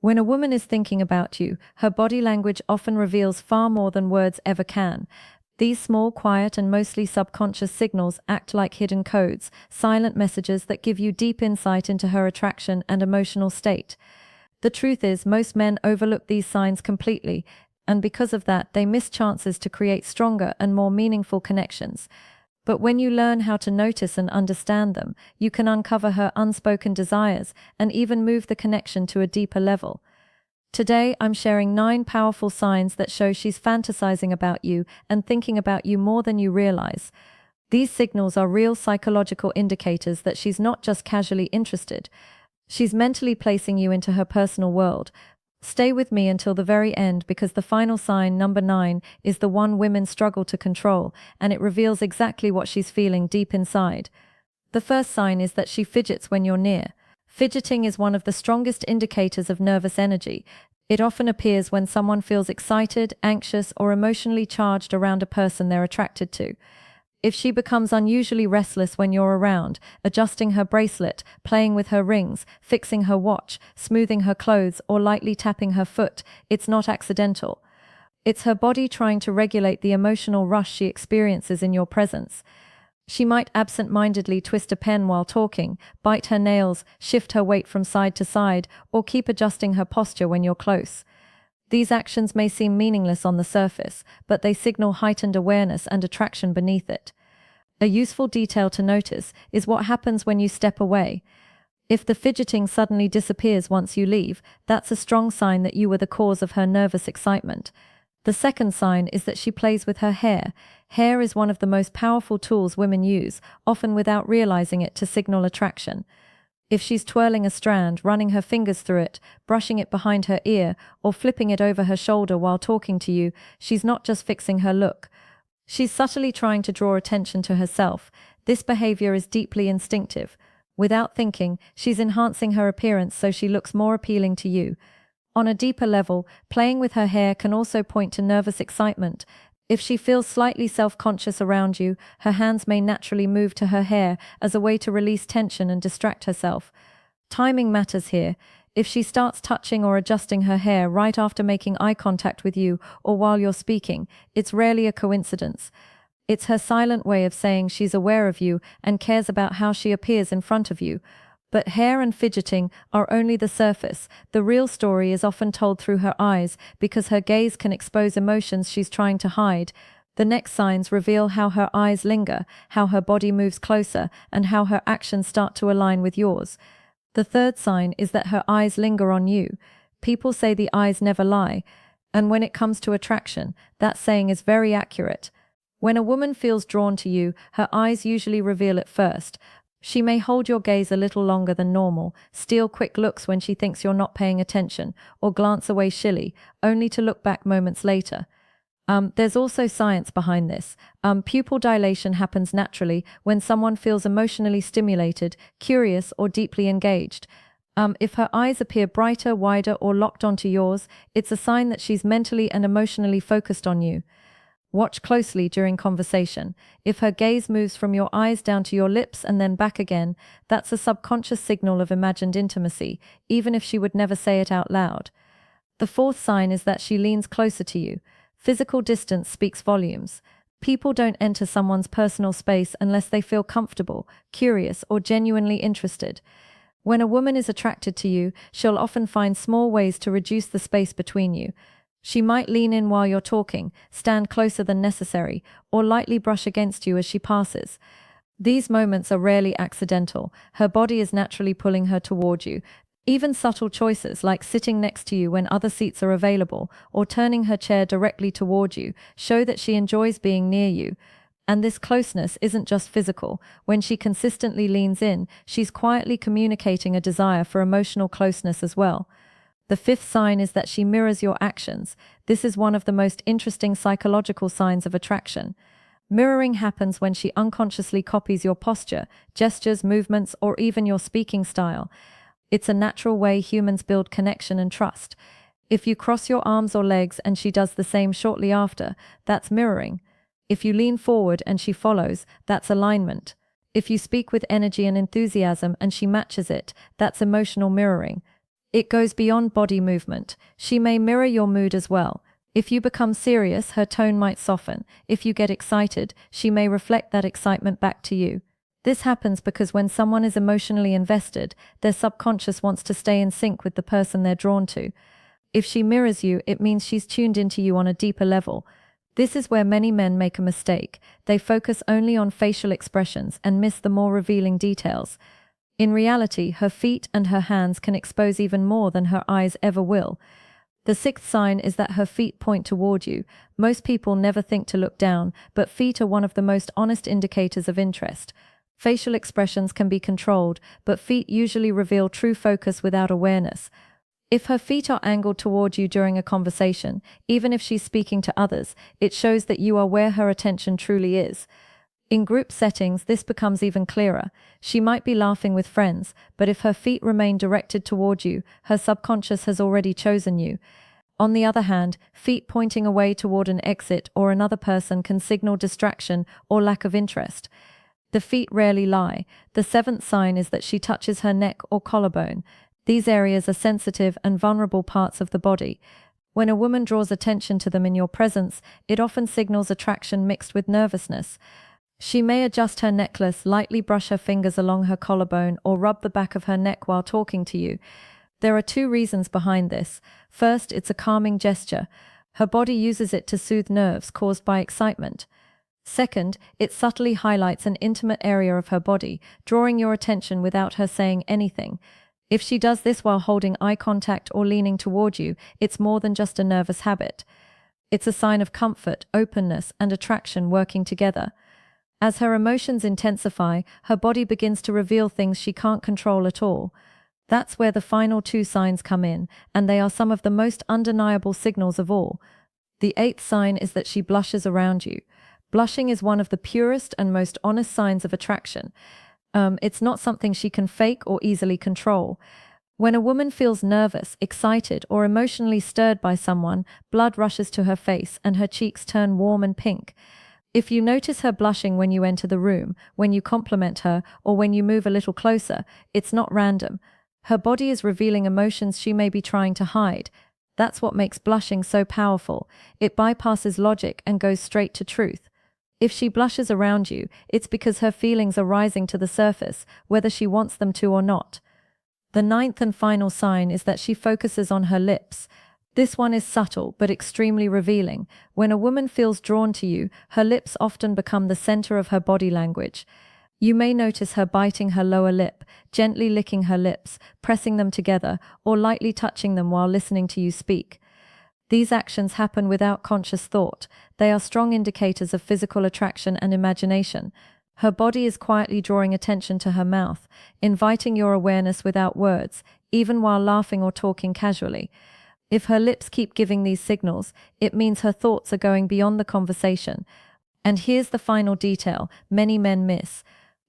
When a woman is thinking about you, her body language often reveals far more than words ever can. These small, quiet, and mostly subconscious signals act like hidden codes, silent messages that give you deep insight into her attraction and emotional state. The truth is, most men overlook these signs completely, and because of that, they miss chances to create stronger and more meaningful connections. But when you learn how to notice and understand them, you can uncover her unspoken desires and even move the connection to a deeper level. Today, I'm sharing 9 powerful signs that show she's fantasizing about you and thinking about you more than you realize. These signals are real psychological indicators that she's not just casually interested. She's mentally placing you into her personal world. Stay with me until the very end because the final sign, number 9, is the one women struggle to control, and it reveals exactly what she's feeling deep inside. The first sign is that she fidgets when you're near. Fidgeting is one of the strongest indicators of nervous energy. It often appears when someone feels excited, anxious, or emotionally charged around a person they're attracted to. If she becomes unusually restless when you're around, adjusting her bracelet, playing with her rings, fixing her watch, smoothing her clothes, or lightly tapping her foot, it's not accidental. It's her body trying to regulate the emotional rush she experiences in your presence. She might absent-mindedly twist a pen while talking, bite her nails, shift her weight from side to side, or keep adjusting her posture when you're close. These actions may seem meaningless on the surface, but they signal heightened awareness and attraction beneath it. A useful detail to notice is what happens when you step away. If the fidgeting suddenly disappears once you leave, that's a strong sign that you were the cause of her nervous excitement. The second sign is that she plays with her hair. Hair is one of the most powerful tools women use, often without realizing it, to signal attraction. If she's twirling a strand, running her fingers through it, brushing it behind her ear, or flipping it over her shoulder while talking to you, she's not just fixing her look. She's subtly trying to draw attention to herself. This behavior is deeply instinctive. Without thinking, she's enhancing her appearance so she looks more appealing to you. On a deeper level, playing with her hair can also point to nervous excitement. If she feels slightly self-conscious around you, her hands may naturally move to her hair as a way to release tension and distract herself. Timing matters here. If she starts touching or adjusting her hair right after making eye contact with you or while you're speaking, it's rarely a coincidence. It's her silent way of saying she's aware of you and cares about how she appears in front of you. But hair and fidgeting are only the surface. The real story is often told through her eyes because her gaze can expose emotions she's trying to hide. The next signs reveal how her eyes linger, how her body moves closer, and how her actions start to align with yours. The third sign is that her eyes linger on you. People say the eyes never lie, and when it comes to attraction, that saying is very accurate. When a woman feels drawn to you, her eyes usually reveal it first. She may hold your gaze a little longer than normal, steal quick looks when she thinks you're not paying attention, or glance away shyly, only to look back moments later. There's also science behind this. Pupil dilation happens naturally when someone feels emotionally stimulated, curious, or deeply engaged. If her eyes appear brighter, wider, or locked onto yours, it's a sign that she's mentally and emotionally focused on you. Watch closely during conversation. If her gaze moves from your eyes down to your lips and then back again, that's a subconscious signal of imagined intimacy, even if she would never say it out loud. The fourth sign is that she leans closer to you. Physical distance speaks volumes. People don't enter someone's personal space unless they feel comfortable, curious, or genuinely interested. When a woman is attracted to you, she'll often find small ways to reduce the space between you. She might lean in while you're talking, stand closer than necessary, or lightly brush against you as she passes. These moments are rarely accidental. Her body is naturally pulling her toward you. Even subtle choices like sitting next to you when other seats are available or turning her chair directly toward you show that she enjoys being near you. And this closeness isn't just physical. When she consistently leans in, she's quietly communicating a desire for emotional closeness as well. The fifth sign is that she mirrors your actions. This is one of the most interesting psychological signs of attraction. Mirroring happens when she unconsciously copies your posture, gestures, movements, or even your speaking style. It's a natural way humans build connection and trust. If you cross your arms or legs and she does the same shortly after, that's mirroring. If you lean forward and she follows, that's alignment. If you speak with energy and enthusiasm and she matches it, that's emotional mirroring. It goes beyond body movement. She may mirror your mood as well. If you become serious, her tone might soften. If you get excited, she may reflect that excitement back to you. This happens because when someone is emotionally invested, their subconscious wants to stay in sync with the person they're drawn to. If she mirrors you, it means she's tuned into you on a deeper level. This is where many men make a mistake. They focus only on facial expressions and miss the more revealing details. In reality, her feet and her hands can expose even more than her eyes ever will. The sixth sign is that her feet point toward you. Most people never think to look down, but feet are one of the most honest indicators of interest. Facial expressions can be controlled, but feet usually reveal true focus without awareness. If her feet are angled toward you during a conversation, even if she's speaking to others, it shows that you are where her attention truly is. In group settings, this becomes even clearer. She might be laughing with friends, but if her feet remain directed toward you, her subconscious has already chosen you. On the other hand, feet pointing away toward an exit or another person can signal distraction or lack of interest. The feet rarely lie. The seventh sign is that she touches her neck or collarbone. These areas are sensitive and vulnerable parts of the body. When a woman draws attention to them in your presence, it often signals attraction mixed with nervousness. She may adjust her necklace, lightly brush her fingers along her collarbone, or rub the back of her neck while talking to you. There are two reasons behind this. First, it's a calming gesture. Her body uses it to soothe nerves caused by excitement. Second, it subtly highlights an intimate area of her body, drawing your attention without her saying anything. If she does this while holding eye contact or leaning toward you, it's more than just a nervous habit. It's a sign of comfort, openness, and attraction working together. As her emotions intensify, her body begins to reveal things she can't control at all. That's where the final two signs come in, and they are some of the most undeniable signals of all. The eighth sign is that she blushes around you. Blushing is one of the purest and most honest signs of attraction. It's not something she can fake or easily control. When a woman feels nervous, excited, or emotionally stirred by someone, blood rushes to her face and her cheeks turn warm and pink. If you notice her blushing when you enter the room, when you compliment her, or when you move a little closer, it's not random. Her body is revealing emotions she may be trying to hide. That's what makes blushing so powerful. It bypasses logic and goes straight to truth. If she blushes around you, it's because her feelings are rising to the surface, whether she wants them to or not. The ninth and final sign is that she focuses on her lips. This one is subtle but extremely revealing. When a woman feels drawn to you, her lips often become the center of her body language. You may notice her biting her lower lip, gently licking her lips, pressing them together, or lightly touching them while listening to you speak. These actions happen without conscious thought. They are strong indicators of physical attraction and imagination. Her body is quietly drawing attention to her mouth, inviting your awareness without words, even while laughing or talking casually. If her lips keep giving these signals, it means her thoughts are going beyond the conversation. And here's the final detail many men miss.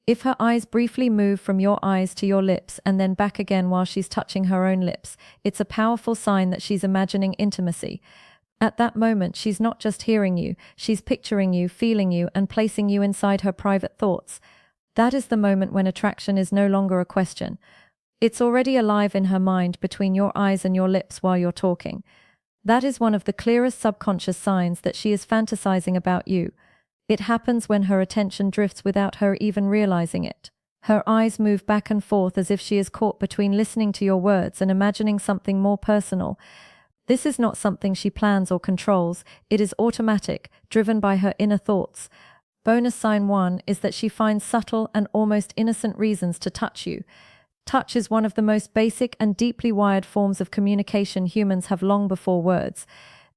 If her eyes briefly move from your eyes to your lips and then back again while she's touching her own lips, it's a powerful sign that she's imagining intimacy. At that moment, she's not just hearing you, she's picturing you, feeling you, and placing you inside her private thoughts. That is the moment when attraction is no longer a question. It's already alive in her mind between your eyes and your lips while you're talking. That is one of the clearest subconscious signs that she is fantasizing about you. It happens when her attention drifts without her even realizing it. Her eyes move back and forth as if she is caught between listening to your words and imagining something more personal. This is not something she plans or controls. It is automatic, driven by her inner thoughts. Bonus sign 1 is that she finds subtle and almost innocent reasons to touch you. Touch is one of the most basic and deeply wired forms of communication humans have long before words.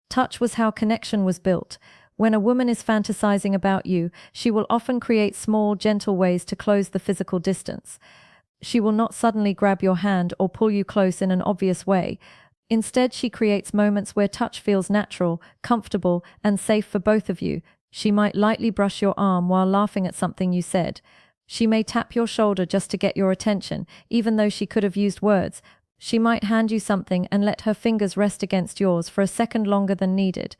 Touch was how connection was built. When a woman is fantasizing about you, she will often create small, gentle ways to close the physical distance. She will not suddenly grab your hand or pull you close in an obvious way. Instead, she creates moments where touch feels natural, comfortable, and safe for both of you. She might lightly brush your arm while laughing at something you said. She may tap your shoulder just to get your attention, even though she could have used words. She might hand you something and let her fingers rest against yours for a second longer than needed.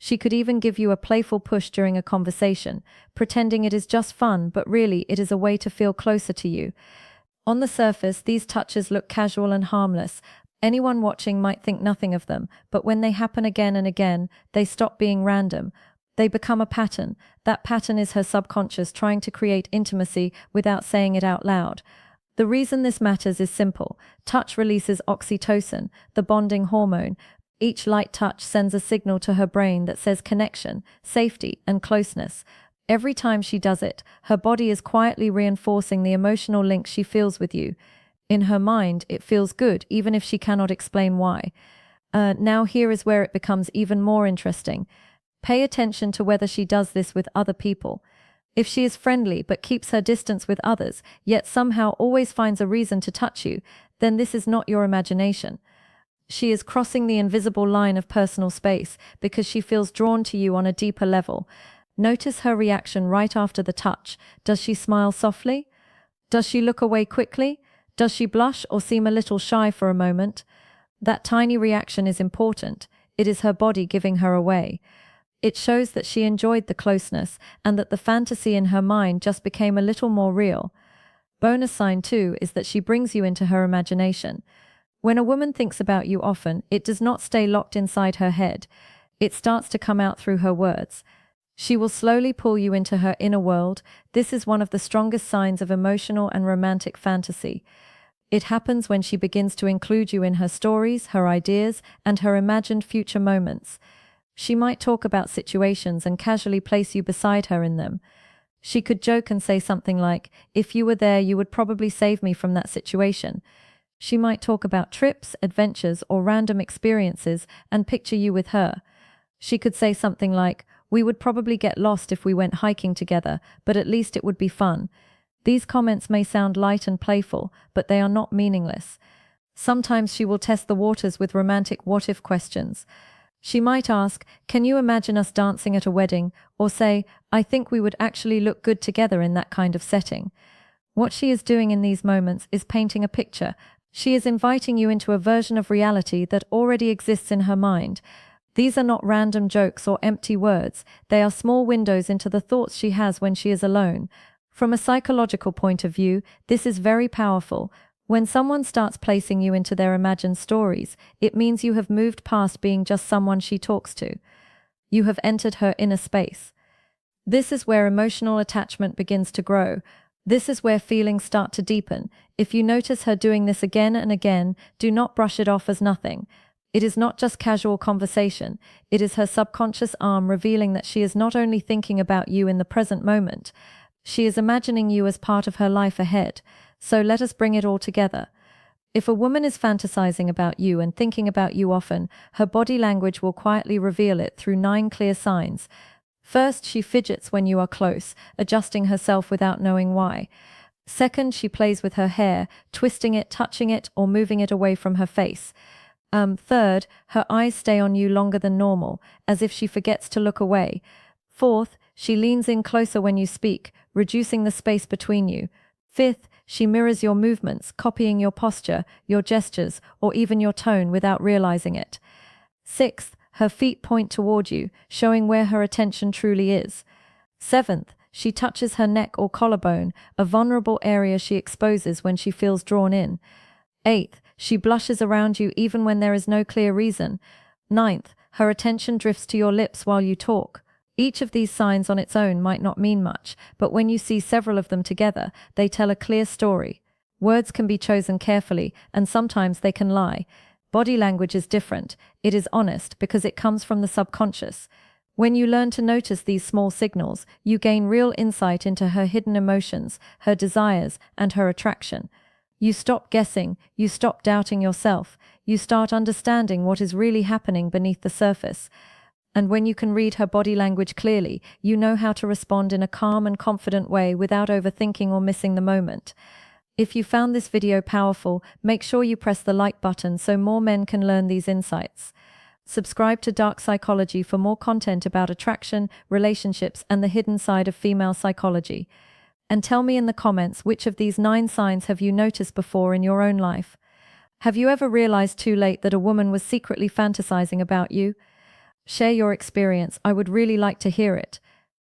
She could even give you a playful push during a conversation, pretending it is just fun, but really it is a way to feel closer to you. On the surface, these touches look casual and harmless, Anyone watching might think nothing of them, but when they happen again and again, they stop being random. They become a pattern. That pattern is her subconscious trying to create intimacy without saying it out loud. The reason this matters is simple. Touch releases oxytocin, the bonding hormone. Each light touch sends a signal to her brain that says connection, safety, and closeness. Every time she does it, her body is quietly reinforcing the emotional link she feels with you. In her mind, it feels good, even if she cannot explain why. Now here is where it becomes even more interesting. Pay attention to whether she does this with other people. If she is friendly but keeps her distance with others, yet somehow always finds a reason to touch you, then this is not your imagination. She is crossing the invisible line of personal space because she feels drawn to you on a deeper level. Notice her reaction right after the touch. Does she smile softly? Does she look away quickly? Does she blush or seem a little shy for a moment? That tiny reaction is important. It is her body giving her away. It shows that she enjoyed the closeness and that the fantasy in her mind just became a little more real. Bonus sign 2 is that she brings you into her imagination. When a woman thinks about you often, it does not stay locked inside her head. It starts to come out through her words. She will slowly pull you into her inner world. This is one of the strongest signs of emotional and romantic fantasy. It happens when she begins to include you in her stories, her ideas, and her imagined future moments. She might talk about situations and casually place you beside her in them. She could joke and say something like, "If you were there, you would probably save me from that situation." She might talk about trips, adventures, or random experiences and picture you with her. She could say something like, "We would probably get lost if we went hiking together, but at least it would be fun." These comments may sound light and playful, but they are not meaningless. Sometimes she will test the waters with romantic what-if questions. She might ask, "Can you imagine us dancing at a wedding?" Or say, "I think we would actually look good together in that kind of setting." What she is doing in these moments is painting a picture. She is inviting you into a version of reality that already exists in her mind. These are not random jokes or empty words. They are small windows into the thoughts she has when she is alone. From a psychological point of view, this is very powerful. When someone starts placing you into their imagined stories, it means you have moved past being just someone she talks to. You have entered her inner space. This is where emotional attachment begins to grow. This is where feelings start to deepen. If you notice her doing this again and again, do not brush it off as nothing. It is not just casual conversation. It is her subconscious arm revealing that she is not only thinking about you in the present moment, she is imagining you as part of her life ahead. So let us bring it all together. If a woman is fantasizing about you and thinking about you often, her body language will quietly reveal it through 9 clear signs. First, she fidgets when you are close, adjusting herself without knowing why. Second, she plays with her hair, twisting it, touching it, or moving it away from her face. Third, her eyes stay on you longer than normal, as if she forgets to look away. Fourth, she leans in closer when you speak, reducing the space between you. Fifth, she mirrors your movements, copying your posture, your gestures, or even your tone without realizing it. Sixth, her feet point toward you, showing where her attention truly is. Seventh, she touches her neck or collarbone, a vulnerable area she exposes when she feels drawn in. Eighth, she blushes around you even when there is no clear reason. Ninth, her attention drifts to your lips while you talk. Each of these signs on its own might not mean much, but when you see several of them together, they tell a clear story. Words can be chosen carefully, and sometimes they can lie. Body language is different. It is honest because it comes from the subconscious. When you learn to notice these small signals, you gain real insight into her hidden emotions, her desires, and her attraction. You stop guessing, you stop doubting yourself, you start understanding what is really happening beneath the surface. And when you can read her body language clearly, you know how to respond in a calm and confident way without overthinking or missing the moment. If you found this video powerful, make sure you press the like button so more men can learn these insights. Subscribe to Dark Psychology for more content about attraction, relationships, and the hidden side of female psychology. And tell me in the comments which of these 9 signs have you noticed before in your own life. Have you ever realized too late that a woman was secretly fantasizing about you? Share your experience. I would really like to hear it.